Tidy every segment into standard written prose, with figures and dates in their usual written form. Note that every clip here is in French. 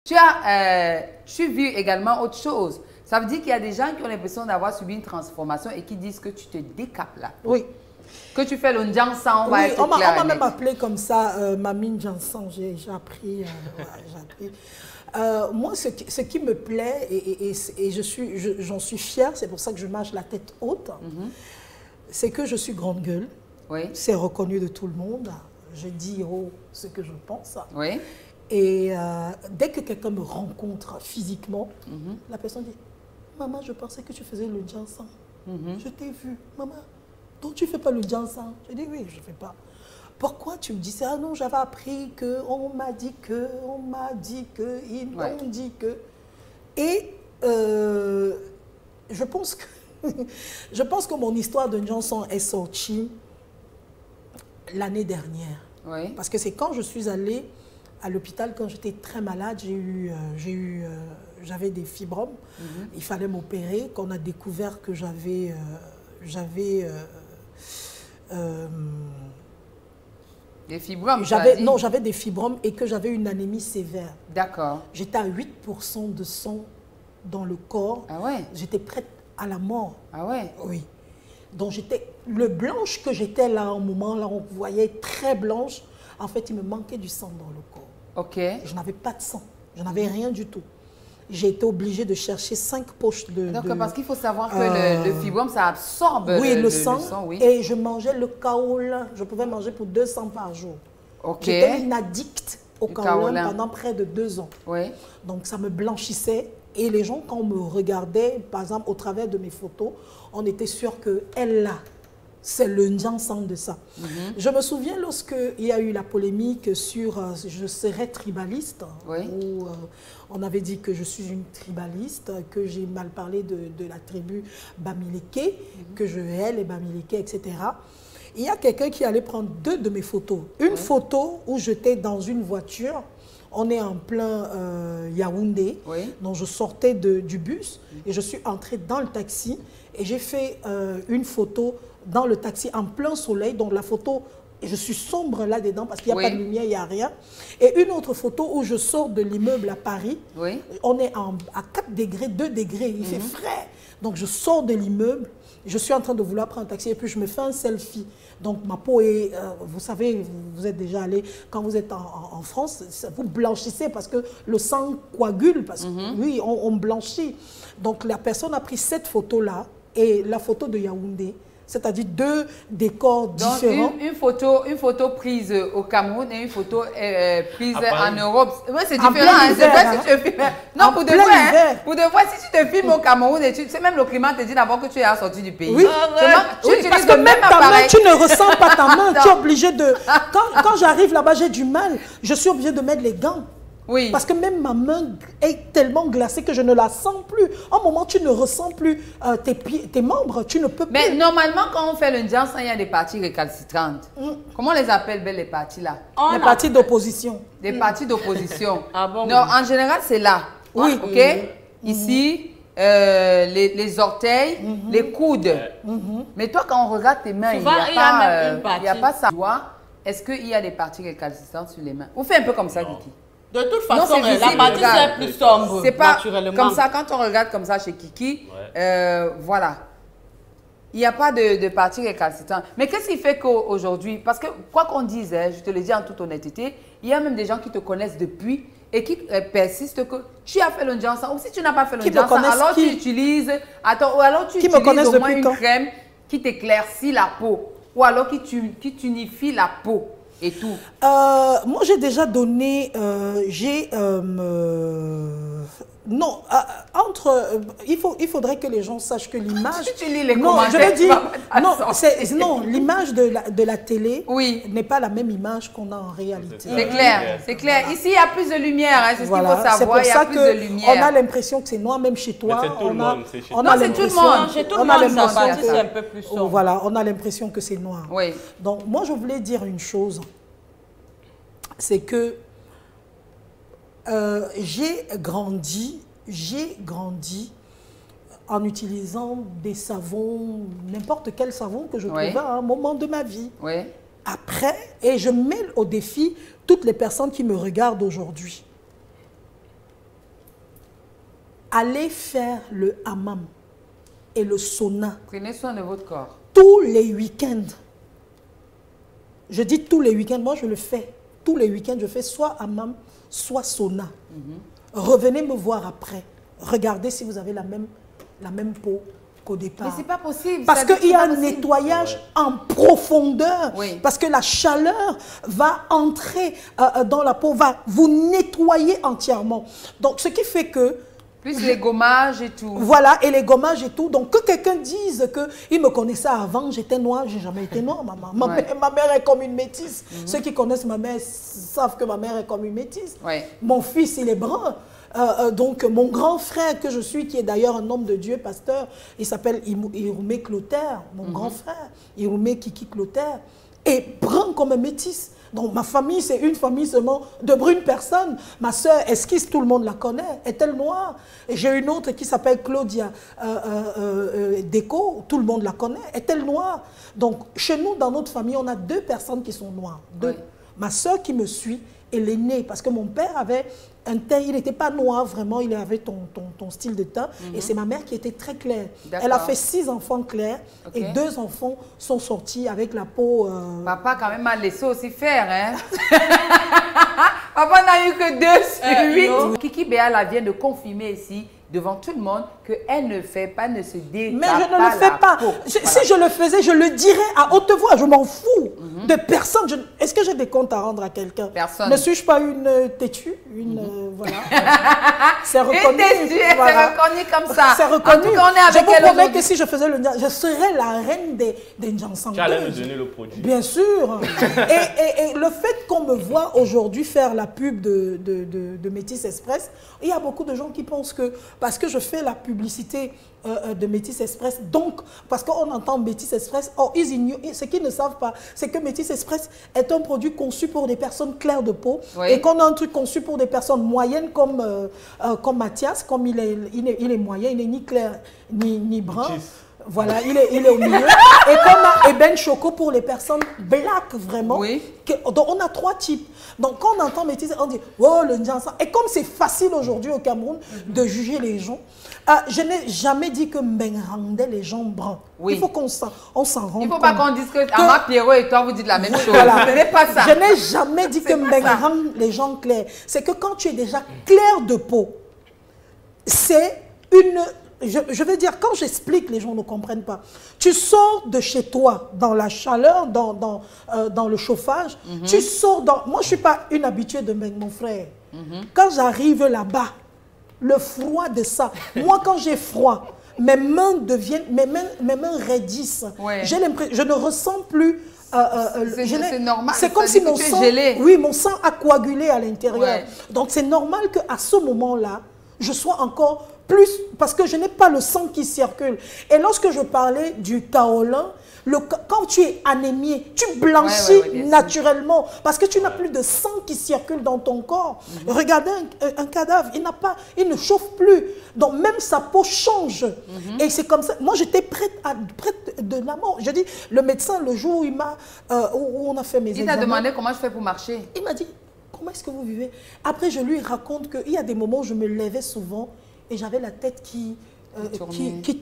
Tu vis également autre chose. Ça veut dire qu'il y a des gens qui ont l'impression d'avoir subi une transformation et qui disent que tu te décapes là. Oui. Que tu fais le Ndjansan, on m'a même appelé comme ça, Mamie Ndjansan, j'ai appris. Moi, ce qui me plaît, et j'en suis fière, c'est pour ça que je marche la tête haute, c'est que je suis grande gueule. Oui. C'est reconnu de tout le monde. Je dis ce que je pense. Oui. Et dès que quelqu'un me rencontre physiquement, la personne dit « Maman, je pensais que tu faisais le Ndjansan. Je t'ai vu. Maman, donc tu ne fais pas le Ndjansan ?» Je dis « Oui, je ne fais pas. » Pourquoi tu me dis ça? Ah non, j'avais appris que, on m'a dit que, on m'a dit que, ils m'ont dit que. Et je pense que mon histoire de Ndjansan est sortie l'année dernière. Oui. Parce que c'est quand je suis allée à l'hôpital, quand j'étais très malade, j'avais des fibromes. Il fallait m'opérer, qu'on a découvert que j'avais des fibromes, non, j'avais des fibromes et que j'avais une anémie sévère. D'accord. J'étais à 8% de sang dans le corps. Ah ouais? J'étais prête à la mort. Ah ouais? Oui. Donc le blanche que j'étais là, au moment là, on voyait très blanche. En fait, il me manquait du sang dans le corps. Ok. Je n'avais pas de sang. Je n'avais rien du tout. J'ai été obligée de chercher 5 poches de... Donc, parce qu'il faut savoir que le fibrome, ça absorbe le sang. Oui. Et je mangeais le kaolin. Je pouvais manger pour 200 par jour. Ok. J'étais une addict au kaolin pendant près de 2 ans. Oui. Donc, ça me blanchissait. Et les gens, quand on me regardait, par exemple, au travers de mes photos, on était sûr qu'elle, là, c'est le Ndjansan de ça. Je me souviens lorsqu'il y a eu la polémique sur je serais tribaliste, où on avait dit que je suis une tribaliste, que j'ai mal parlé de la tribu Bamileke, que je hais les Bamileke, etc. Il y a quelqu'un qui allait prendre 2 de mes photos. Une photo où j'étais dans une voiture, on est en plein Yaoundé, donc je sortais du bus et je suis entrée dans le taxi et j'ai fait une photo dans le taxi en plein soleil, donc la photo, je suis sombre là-dedans parce qu'il n'y a pas de lumière, il n'y a rien. Et une autre photo où je sors de l'immeuble à Paris, on est à 4 degrés, 2 degrés, il fait frais. Donc je sors de l'immeuble, je suis en train de vouloir prendre un taxi et puis je me fais un selfie. Donc ma peau est, vous savez, vous êtes déjà allé, quand vous êtes en France, vous blanchissez parce que le sang coagule, parce que oui, on blanchit. Donc la personne a pris cette photo-là et la photo de Yaoundé, c'est-à-dire 2 décors différents. Donc, une photo prise au Cameroun et une photo prise en Europe. Oui, c'est différent. Hein, si tu filmes. Non, pour de vrai, si tu te filmes au Cameroun, et c'est même le climat te dit d'abord que tu es sorti du pays. Oui, parce que même ta main, tu ne ressens pas ta main. Tu es obligé de... Quand j'arrive là-bas, j'ai du mal. Je suis obligée de mettre les gants. Oui. Parce que même ma main est tellement glacée que je ne la sens plus. À un moment, tu ne ressens plus tes membres, tu ne peux plus. Mais normalement, quand on fait le Ndjansan, il y a des parties récalcitrantes. Comment on les appelle, les parties là? Les parties d'opposition. Des parties d'opposition. Ah bon? Non, en général, c'est là. Oui. OK? Ici, les orteils, les coudes. Mais toi, quand on regarde tes mains, souvent, il n'y a pas ça. Est-ce qu'il y a des parties récalcitrantes sur les mains? On fait un peu comme ça, Kiki. De toute façon, la partie c'est plus sombre. C'est pas naturellement. Comme ça, quand on regarde comme ça chez Kiki, voilà. Il n'y a pas de partie récalcitrante. Mais qu'est-ce qui fait qu'aujourd'hui, parce que quoi qu'on dise, je te le dis en toute honnêteté, il y a même des gens qui te connaissent depuis et qui persistent que tu as fait le Ndjansan. Ou si tu n'as pas fait le Ndjansan, alors tu utilises, au moins une crème qui t'éclaircit la peau. Ou alors qui tunifie la peau. Et tout. Moi, j'ai déjà donné, non, il faudrait que les gens sachent que l'image... tu lis les commentaires, je veux dire, non, l'image de la télé n'est pas la même image qu'on a en réalité. C'est clair, c'est clair. Ici, il y a plus de lumière, hein, c'est ce qu'il faut savoir, il y a plus de lumière. On a l'impression que c'est noir, même chez toi. C'est tout le monde, c'est chez toi. Non, c'est tout le monde. Chez tout le monde, c'est un peu plus sombre. Voilà, on a l'impression que c'est noir. Oui. Donc, moi, je voulais dire une chose. C'est que j'ai grandi en utilisant des savons, n'importe quel savon que je trouvais à un moment de ma vie. Oui. Après, et je mets au défi toutes les personnes qui me regardent aujourd'hui. allez faire le hammam et le sauna. Prenez soin de votre corps. Tous les week-ends. Je dis tous les week-ends, moi je le fais. Tous les week-ends, je fais soit hammam, soit sauna. Revenez me voir après. Regardez si vous avez la même peau qu'au départ. Mais c'est pas possible. Parce qu'il y a un nettoyage en profondeur. Oui. Parce que la chaleur va entrer dans la peau, va vous nettoyer entièrement. Donc, ce qui fait que... Plus les gommages et tout. Voilà, et les gommages et tout. Donc, que quelqu'un dise qu'il me connaissait avant, j'étais noire, j'ai jamais été noire, maman. Ma mère est comme une métisse. Ceux qui connaissent ma mère savent que ma mère est comme une métisse. Mon fils, il est brun. Donc, mon grand frère que je suis, qui est d'ailleurs un homme de Dieu, pasteur, il s'appelle Iroumé Clotaire, mon grand frère, Iroumé Kiki Clotaire, est brun comme un métis. Donc, ma famille, c'est une famille seulement de brunes personnes. Ma sœur Esquisse, tout le monde la connaît. Est-elle noire? Et j'ai une autre qui s'appelle Claudia Déco, tout le monde la connaît. Est-elle noire? Donc, chez nous, dans notre famille, on a 2 personnes qui sont noires. 2. Ma sœur qui me suit, elle est née parce que mon père avait un teint, il n'était pas noir vraiment, il avait ton style de teint. Et c'est ma mère qui était très claire. Elle a fait 6 enfants clairs et 2 enfants sont sortis avec la peau... Papa quand même m'a laissé aussi faire, hein. Papa n'a eu que 2 sur 8. Kiki Béala vient de confirmer ici, devant tout le monde, qu'elle ne fait pas, ne se détape pas. Mais je ne le fais pas. Si je le faisais, je le dirais à haute voix. Je m'en fous de personne. Est-ce que j'ai des comptes à rendre à quelqu'un? Personne. Ne suis-je pas une têtue? Voilà. C'est reconnu. Une têtue, c'est reconnu comme ça. C'est reconnu. En tout cas, on est avec je vous promets que si je faisais le Ndjansan, je serais la reine des Ndjansan. Tu allais me donner le produit. Bien sûr. et le fait qu'on me voit aujourd'hui faire la pub de Métis Express, il y a beaucoup de gens qui pensent que parce que je fais la publicité de Métis Express, donc parce qu'on entend Métis Express, ce qu'ils ne savent pas, c'est que Métis Express est un produit conçu pour des personnes claires de peau et qu'on a un truc conçu pour des personnes moyennes comme Mathias, comme il est moyen, il n'est ni clair ni brun. Voilà, il est au milieu. Et qu'on a Eben Choco pour les personnes black, vraiment. Donc, on a 3 types. Donc, quand on entend métis, on dit, oh, le Ndjansan. Et comme c'est facile aujourd'hui au Cameroun de juger les gens, je n'ai jamais dit que Mbeng rendait les gens bruns. Il faut qu'on s'en rende compte. Il ne faut pas qu'on dise que Ama Pierrot et toi, vous dites la même chose. Voilà. Ce n'est pas ça. Je n'ai jamais dit que Mbeng rend les gens clairs. C'est que quand tu es déjà clair de peau, c'est une... Je veux dire, quand j'explique, les gens ne comprennent pas. Tu sors de chez toi, dans la chaleur, dans le chauffage. Tu sors dans... Moi, je ne suis pas une habituée de mon frère. Quand j'arrive là-bas, le froid de ça... Moi, quand j'ai froid, mes mains deviennent... Mes mains raidissent. J'ai l'impression... Je ne ressens plus... c'est normal. C'est comme si mon sang... Oui, mon sang a coagulé à l'intérieur. Donc, c'est normal qu'à ce moment-là, je sois encore... plus, parce que je n'ai pas le sang qui circule. Et lorsque je parlais du kaolin, quand tu es anémié, tu blanchis naturellement parce que tu n'as plus de sang qui circule dans ton corps. Regardez un cadavre, il ne chauffe plus. Donc même sa peau change. Et c'est comme ça. Moi, j'étais prête de la mort. Je dis, le médecin, le jour où où on a fait mes examens... Il t'a demandé comment je fais pour marcher. Il m'a dit, comment est-ce que vous vivez? Après, je lui raconte qu'il y a des moments où je me levais souvent et j'avais la tête qui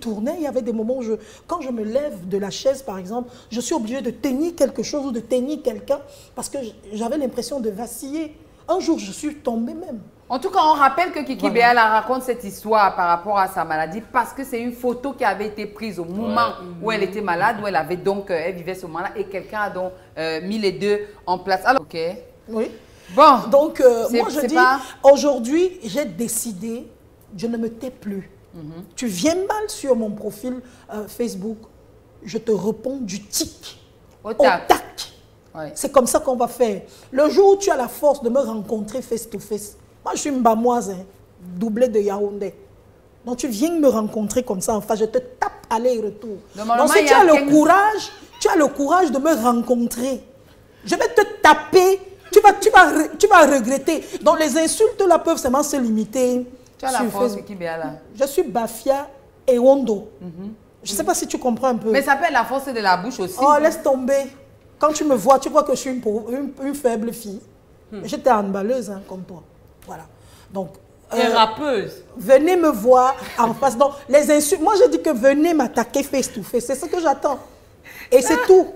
tournait. Il y avait des moments où, quand je me lève de la chaise, par exemple, je suis obligée de tenir quelque chose ou de tenir quelqu'un parce que j'avais l'impression de vaciller. Un jour, je suis tombée même. En tout cas, on rappelle que Kiki Béala raconte cette histoire par rapport à sa maladie parce que c'est une photo qui avait été prise au moment où elle était malade, où elle avait donc, elle vivait ce moment-là et quelqu'un a donc mis les 2 en place. Alors, oui. Bon. Donc, moi, je dis, aujourd'hui, j'ai décidé, je ne me tais plus. Tu viens mal sur mon profil Facebook, je te réponds du tic au tac. C'est comme ça qu'on va faire. Le jour où tu as la force de me rencontrer face to face, moi je suis une bamoise, doublée de Yaoundé. Donc tu viens me rencontrer comme ça, enfin je te tape aller et retour. Donc si tu as le courage de me rencontrer, je vais te taper, tu vas regretter. Donc les insultes là peuvent seulement se limiter. Tu as la force qui est là. Je suis Bafia et Wondo. Je ne sais pas si tu comprends un peu. Mais ça peut être la force de la bouche aussi. Oh, laisse tomber. Quand tu me vois, tu crois que je suis une faible fille. J'étais handballeuse comme toi. Voilà. Donc, rappeuse. Venez me voir en face. Donc, les insultes, moi je dis que venez m'attaquer face to face. C'est ce que j'attends. Et c'est tout.